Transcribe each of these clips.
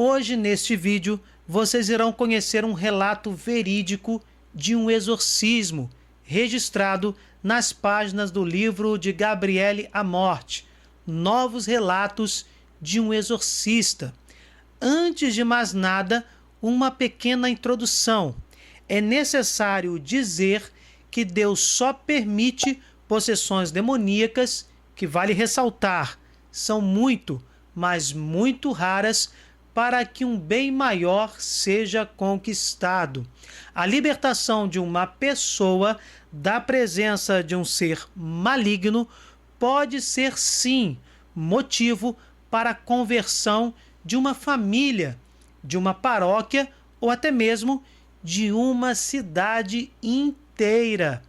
Hoje, neste vídeo, vocês irão conhecer um relato verídico de um exorcismo registrado nas páginas do livro de Gabriele Amorth, Novos Relatos de um Exorcista. Antes de mais nada, uma pequena introdução. É necessário dizer que Deus só permite possessões demoníacas, que vale ressaltar, são muito, mas muito raras, para que um bem maior seja conquistado. A libertação de uma pessoa da presença de um ser maligno pode ser, sim, motivo para a conversão de uma família, de uma paróquia ou até mesmo de uma cidade inteira.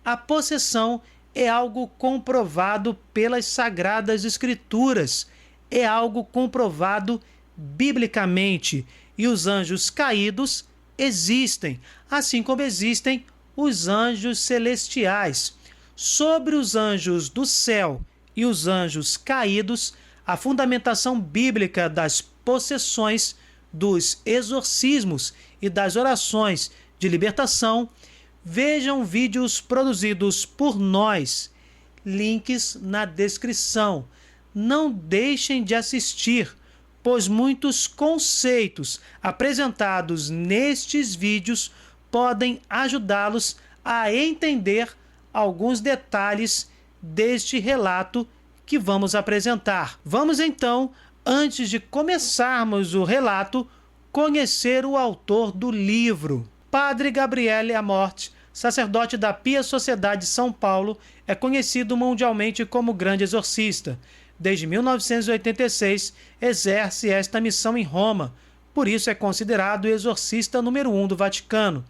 A possessão é algo comprovado pelas Sagradas Escrituras, é algo comprovado biblicamente, e os anjos caídos existem, assim como existem os anjos celestiais. Sobre os anjos do céu e os anjos caídos, a fundamentação bíblica das possessões, dos exorcismos e das orações de libertação, vejam vídeos produzidos por nós, links na descrição. Não deixem de assistir, pois muitos conceitos apresentados nestes vídeos podem ajudá-los a entender alguns detalhes deste relato que vamos apresentar. Vamos então, antes de começarmos o relato, conhecer o autor do livro. Padre Gabriele Amorth, sacerdote da Pia Sociedade São Paulo, é conhecido mundialmente como Grande Exorcista. Desde 1986, exerce esta missão em Roma, por isso é considerado o exorcista número 1 do Vaticano.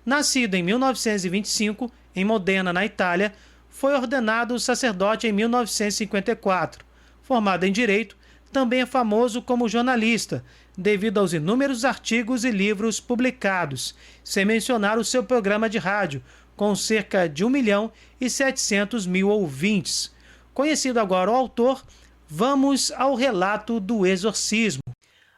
Nascido em 1925, em Modena, na Itália, foi ordenado sacerdote em 1954. Formado em Direito, também é famoso como jornalista, devido aos inúmeros artigos e livros publicados, sem mencionar o seu programa de rádio, com cerca de 1.700.000 ouvintes. Conhecido agora o autor, vamos ao relato do exorcismo.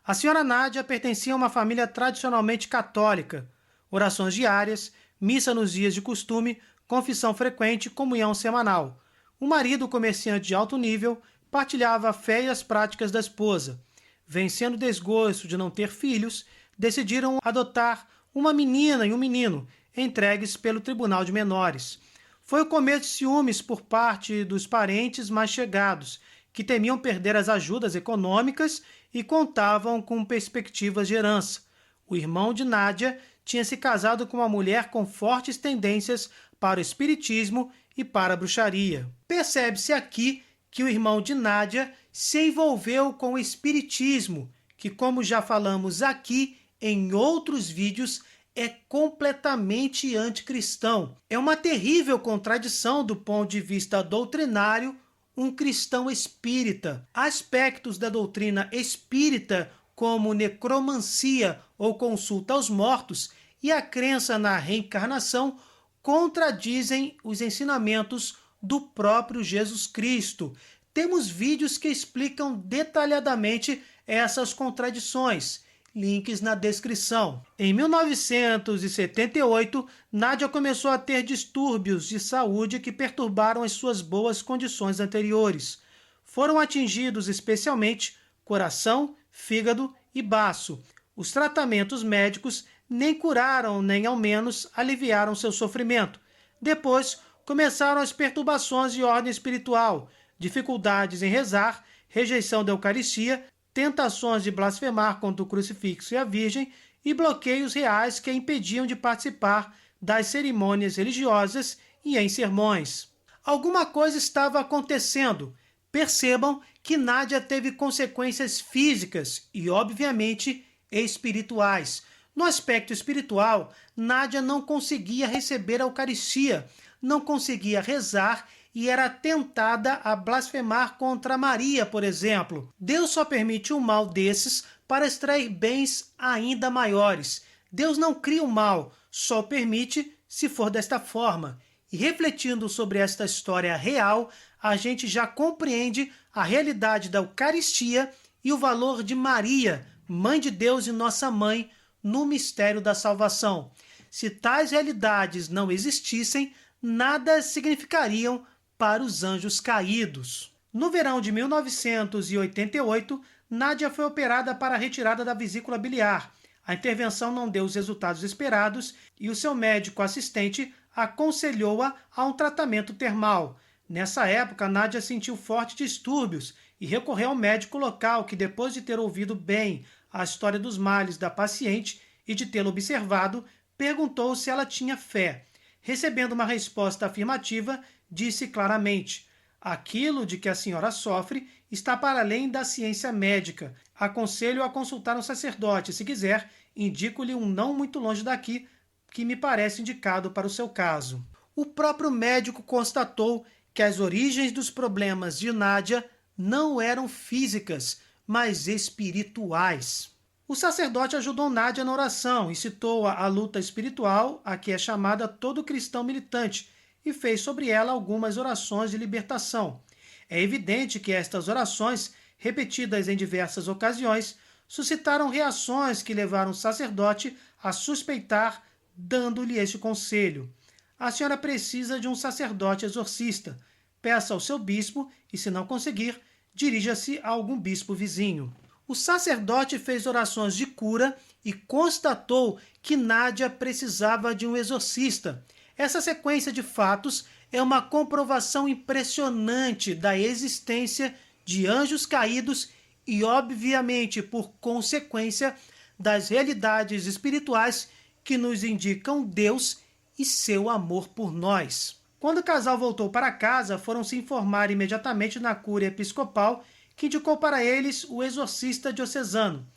A senhora Nádia pertencia a uma família tradicionalmente católica. Orações diárias, missa nos dias de costume, confissão frequente e comunhão semanal. O marido, comerciante de alto nível, partilhava a fé e as práticas da esposa. Vencendo o desgosto de não ter filhos, decidiram adotar uma menina e um menino, entregues pelo Tribunal de Menores. Foi o começo de ciúmes por parte dos parentes mais chegados, que temiam perder as ajudas econômicas e contavam com perspectivas de herança. O irmão de Nádia tinha se casado com uma mulher com fortes tendências para o espiritismo e para a bruxaria. Percebe-se aqui que o irmão de Nádia se envolveu com o espiritismo, que, como já falamos aqui em outros vídeos, é completamente anticristão. É uma terrível contradição do ponto de vista doutrinário um cristão espírita. Aspectos da doutrina espírita, como necromancia ou consulta aos mortos, e a crença na reencarnação, contradizem os ensinamentos do próprio Jesus Cristo. Temos vídeos que explicam detalhadamente essas contradições. Links na descrição. Em 1978, Nádia começou a ter distúrbios de saúde que perturbaram as suas boas condições anteriores. Foram atingidos especialmente coração, fígado e baço. Os tratamentos médicos nem curaram, nem ao menos aliviaram seu sofrimento. Depois, começaram as perturbações de ordem espiritual, dificuldades em rezar, rejeição da Eucaristia, tentações de blasfemar contra o crucifixo e a Virgem e bloqueios reais que a impediam de participar das cerimônias religiosas e em sermões. Alguma coisa estava acontecendo. Percebam que Nádia teve consequências físicas e, obviamente, espirituais. No aspecto espiritual, Nádia não conseguia receber a Eucaristia, não conseguia rezar e era tentada a blasfemar contra Maria, por exemplo. Deus só permite um mal desses para extrair bens ainda maiores. Deus não cria o mal, só o permite se for desta forma. E refletindo sobre esta história real, a gente já compreende a realidade da Eucaristia e o valor de Maria Mãe de Deus e nossa mãe no mistério da salvação. Se tais realidades não existissem, nada significariam para os anjos caídos. No verão de 1988, Nádia foi operada para a retirada da vesícula biliar. A intervenção não deu os resultados esperados e o seu médico assistente aconselhou-a a um tratamento termal. Nessa época, Nádia sentiu fortes distúrbios e recorreu ao médico local que, depois de ter ouvido bem a história dos males da paciente e de tê-la observado, perguntou se ela tinha fé. Recebendo uma resposta afirmativa, disse claramente: aquilo de que a senhora sofre está para além da ciência médica. Aconselho a consultar um sacerdote. Se quiser, indico-lhe um não muito longe daqui, que me parece indicado para o seu caso. O próprio médico constatou que as origens dos problemas de Nádia não eram físicas, mas espirituais. O sacerdote ajudou Nádia na oração e citou-a à luta espiritual, a que é chamada todo cristão militante, e fez sobre ela algumas orações de libertação. É evidente que estas orações, repetidas em diversas ocasiões, suscitaram reações que levaram o sacerdote a suspeitar, dando-lhe este conselho: a senhora precisa de um sacerdote exorcista. Peça ao seu bispo e, se não conseguir, dirija-se a algum bispo vizinho. O sacerdote fez orações de cura e constatou que Nádia precisava de um exorcista. Essa sequência de fatos é uma comprovação impressionante da existência de anjos caídos e, obviamente, por consequência, das realidades espirituais que nos indicam Deus e seu amor por nós. Quando o casal voltou para casa, foram se informar imediatamente na cúria episcopal, que indicou para eles o exorcista diocesano.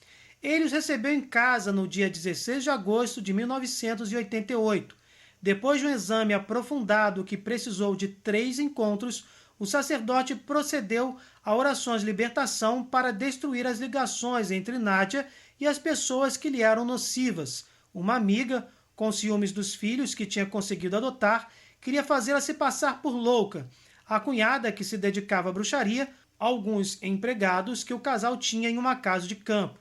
Ele os recebeu em casa no dia 16 de agosto de 1988. Depois de um exame aprofundado que precisou de 3 encontros, o sacerdote procedeu a orações de libertação para destruir as ligações entre Nádia e as pessoas que lhe eram nocivas. Uma amiga, com ciúmes dos filhos que tinha conseguido adotar, queria fazê-la se passar por louca. A cunhada, que se dedicava à bruxaria, alguns empregados que o casal tinha em uma casa de campo.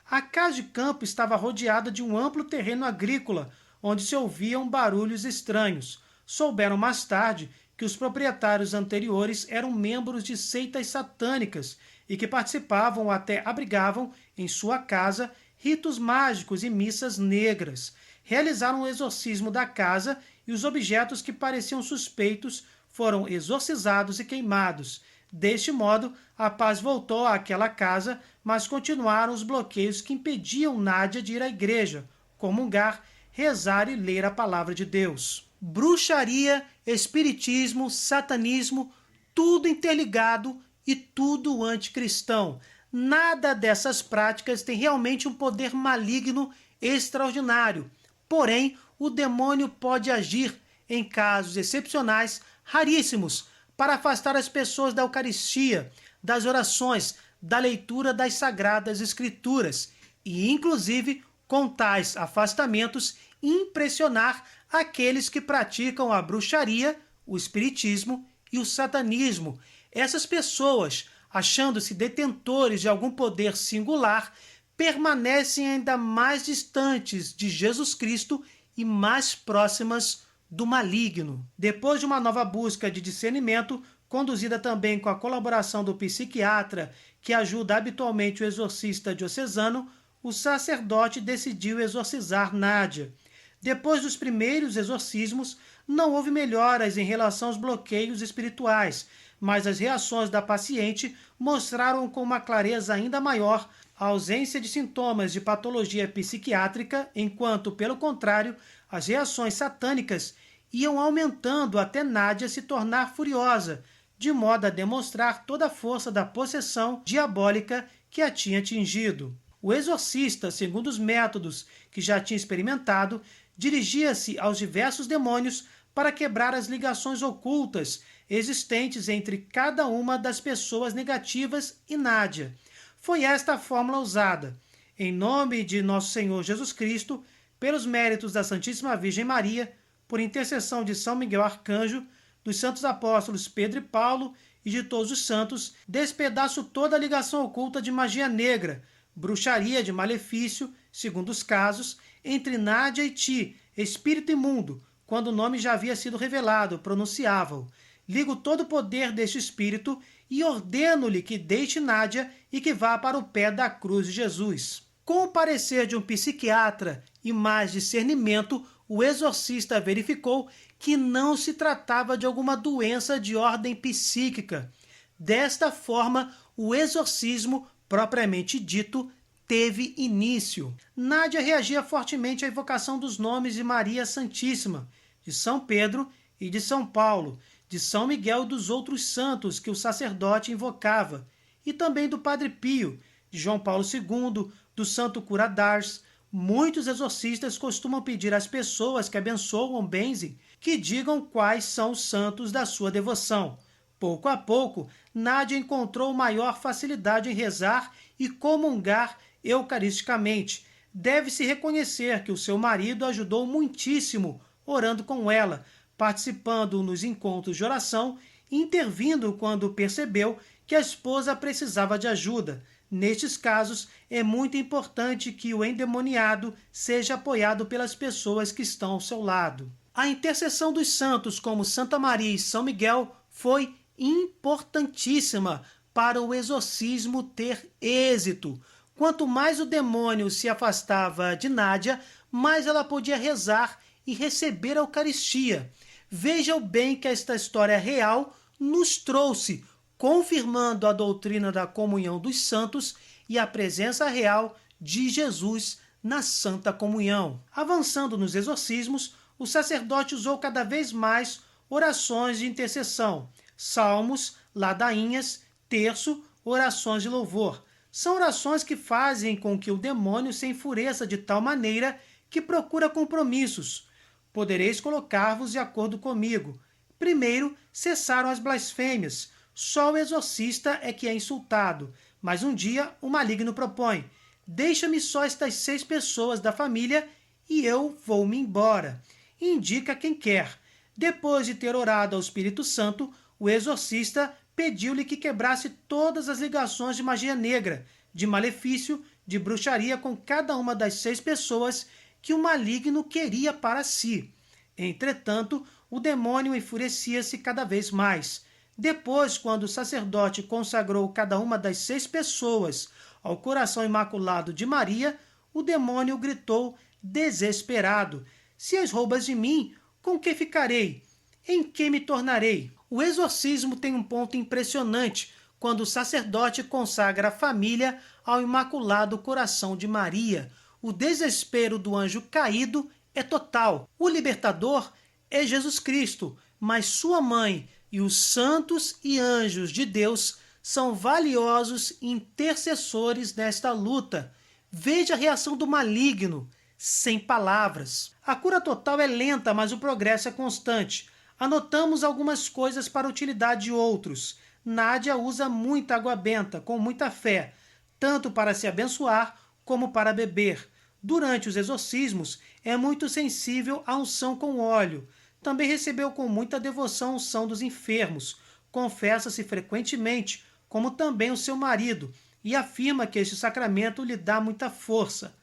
A casa de campo estava rodeada de um amplo terreno agrícola, onde se ouviam barulhos estranhos. Souberam mais tarde que os proprietários anteriores eram membros de seitas satânicas e que participavam ou até abrigavam em sua casa ritos mágicos e missas negras. Realizaram o exorcismo da casa e os objetos que pareciam suspeitos foram exorcizados e queimados. Deste modo, a paz voltou àquela casa, mas continuaram os bloqueios que impediam Nádia de ir à igreja, comungar, rezar e ler a palavra de Deus. Bruxaria, espiritismo, satanismo, tudo interligado e tudo anticristão. Nada dessas práticas tem realmente um poder maligno extraordinário. Porém, o demônio pode agir em casos excepcionais, raríssimos, para afastar as pessoas da Eucaristia, das orações, da leitura das Sagradas Escrituras e, inclusive, com tais afastamentos, impressionar aqueles que praticam a bruxaria, o espiritismo e o satanismo. Essas pessoas, achando-se detentores de algum poder singular, permanecem ainda mais distantes de Jesus Cristo e mais próximas do maligno. Depois de uma nova busca de discernimento, conduzida também com a colaboração do psiquiatra que ajuda habitualmente o exorcista diocesano, o sacerdote decidiu exorcizar Nádia. Depois dos primeiros exorcismos, não houve melhoras em relação aos bloqueios espirituais, mas as reações da paciente mostraram com uma clareza ainda maior a ausência de sintomas de patologia psiquiátrica, enquanto, pelo contrário, as reações satânicas iam aumentando até Nádia se tornar furiosa, de modo a demonstrar toda a força da possessão diabólica que a tinha atingido. O exorcista, segundo os métodos que já tinha experimentado, dirigia-se aos diversos demônios para quebrar as ligações ocultas existentes entre cada uma das pessoas negativas e Nádia. Foi esta a fórmula usada. Em nome de nosso Senhor Jesus Cristo, pelos méritos da Santíssima Virgem Maria, por intercessão de São Miguel Arcanjo, dos santos apóstolos Pedro e Paulo e de todos os santos, despedaço toda a ligação oculta de magia negra, bruxaria de malefício, segundo os casos, entre Nádia e ti, espírito imundo, quando o nome já havia sido revelado, pronunciava-o. Ligo todo o poder deste espírito e ordeno-lhe que deixe Nádia e que vá para o pé da cruz de Jesus. Com o parecer de um psiquiatra e mais discernimento, o exorcista verificou que não se tratava de alguma doença de ordem psíquica. Desta forma, o exorcismo, propriamente dito, teve início. Nádia reagia fortemente à invocação dos nomes de Maria Santíssima, de São Pedro e de São Paulo, de São Miguel e dos outros santos que o sacerdote invocava, e também do Padre Pio, de João Paulo II, do Santo Cura d'Ars. Muitos exorcistas costumam pedir às pessoas que abençoam ou benzem que digam quais são os santos da sua devoção. Pouco a pouco, Nádia encontrou maior facilidade em rezar e comungar eucaristicamente. Deve-se reconhecer que o seu marido ajudou muitíssimo orando com ela, participando nos encontros de oração e intervindo quando percebeu que a esposa precisava de ajuda. Nestes casos, é muito importante que o endemoniado seja apoiado pelas pessoas que estão ao seu lado. A intercessão dos santos como Santa Maria e São Miguel foi importantíssima para o exorcismo ter êxito. Quanto mais o demônio se afastava de Nádia, mais ela podia rezar e receber a Eucaristia. Veja o bem que esta história real nos trouxe, confirmando a doutrina da comunhão dos santos e a presença real de Jesus na Santa Comunhão. Avançando nos exorcismos, o sacerdote usou cada vez mais orações de intercessão, salmos, ladainhas, terço, orações de louvor. São orações que fazem com que o demônio se enfureça de tal maneira que procura compromissos. Podereis colocar-vos de acordo comigo. Primeiro, cessaram as blasfêmias. Só o exorcista é que é insultado. Mas um dia o maligno propõe: deixa-me só estas 6 pessoas da família e eu vou-me embora. Indica quem quer. Depois de ter orado ao Espírito Santo, o exorcista pediu-lhe que quebrasse todas as ligações de magia negra, de malefício, de bruxaria com cada uma das 6 pessoas que o maligno queria para si. Entretanto, o demônio enfurecia-se cada vez mais. Depois, quando o sacerdote consagrou cada uma das 6 pessoas ao coração imaculado de Maria, o demônio gritou desesperado: se as roubas de mim, com que ficarei? Em que me tornarei? O exorcismo tem um ponto impressionante quando o sacerdote consagra a família ao Imaculado Coração de Maria. O desespero do anjo caído é total. O libertador é Jesus Cristo, mas sua mãe e os santos e anjos de Deus são valiosos intercessores nesta luta. Veja a reação do maligno, sem palavras. A cura total é lenta, mas o progresso é constante. Anotamos algumas coisas para a utilidade de outros. Nádia usa muita água benta, com muita fé, tanto para se abençoar como para beber. Durante os exorcismos, é muito sensível à unção com óleo. Também recebeu com muita devoção a unção dos enfermos. Confessa-se frequentemente, como também o seu marido, e afirma que este sacramento lhe dá muita força.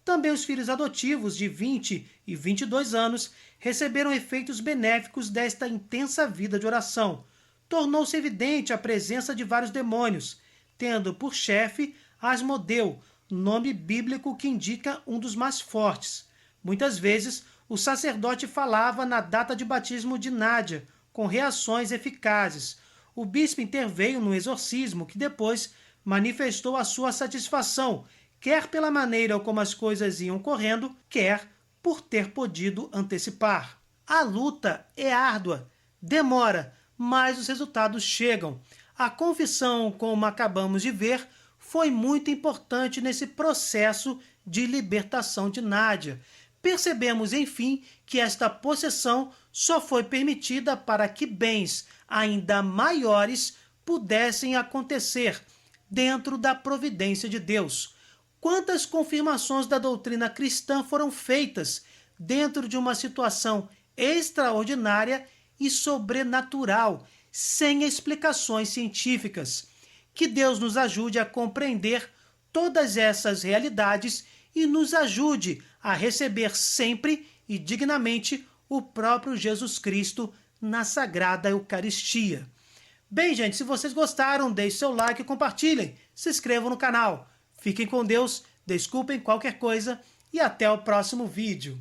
Também os filhos adotivos de 20 e 22 anos receberam efeitos benéficos desta intensa vida de oração. Tornou-se evidente a presença de vários demônios, tendo por chefe Asmodeu, nome bíblico que indica um dos mais fortes. Muitas vezes, o sacerdote falava na data de batismo de Nádia, com reações eficazes. O bispo interveio no exorcismo, que depois manifestou a sua satisfação, quer pela maneira como as coisas iam correndo, quer por ter podido antecipar. A luta é árdua, demora, mas os resultados chegam. A confissão, como acabamos de ver, foi muito importante nesse processo de libertação de Nádia. Percebemos, enfim, que esta possessão só foi permitida para que bens ainda maiores pudessem acontecer dentro da providência de Deus. Quantas confirmações da doutrina cristã foram feitas dentro de uma situação extraordinária e sobrenatural, sem explicações científicas. Que Deus nos ajude a compreender todas essas realidades e nos ajude a receber sempre e dignamente o próprio Jesus Cristo na Sagrada Eucaristia. Bem, gente, se vocês gostaram, deixe seu like e compartilhem. Se inscrevam no canal. Fiquem com Deus, desculpem qualquer coisa e até o próximo vídeo.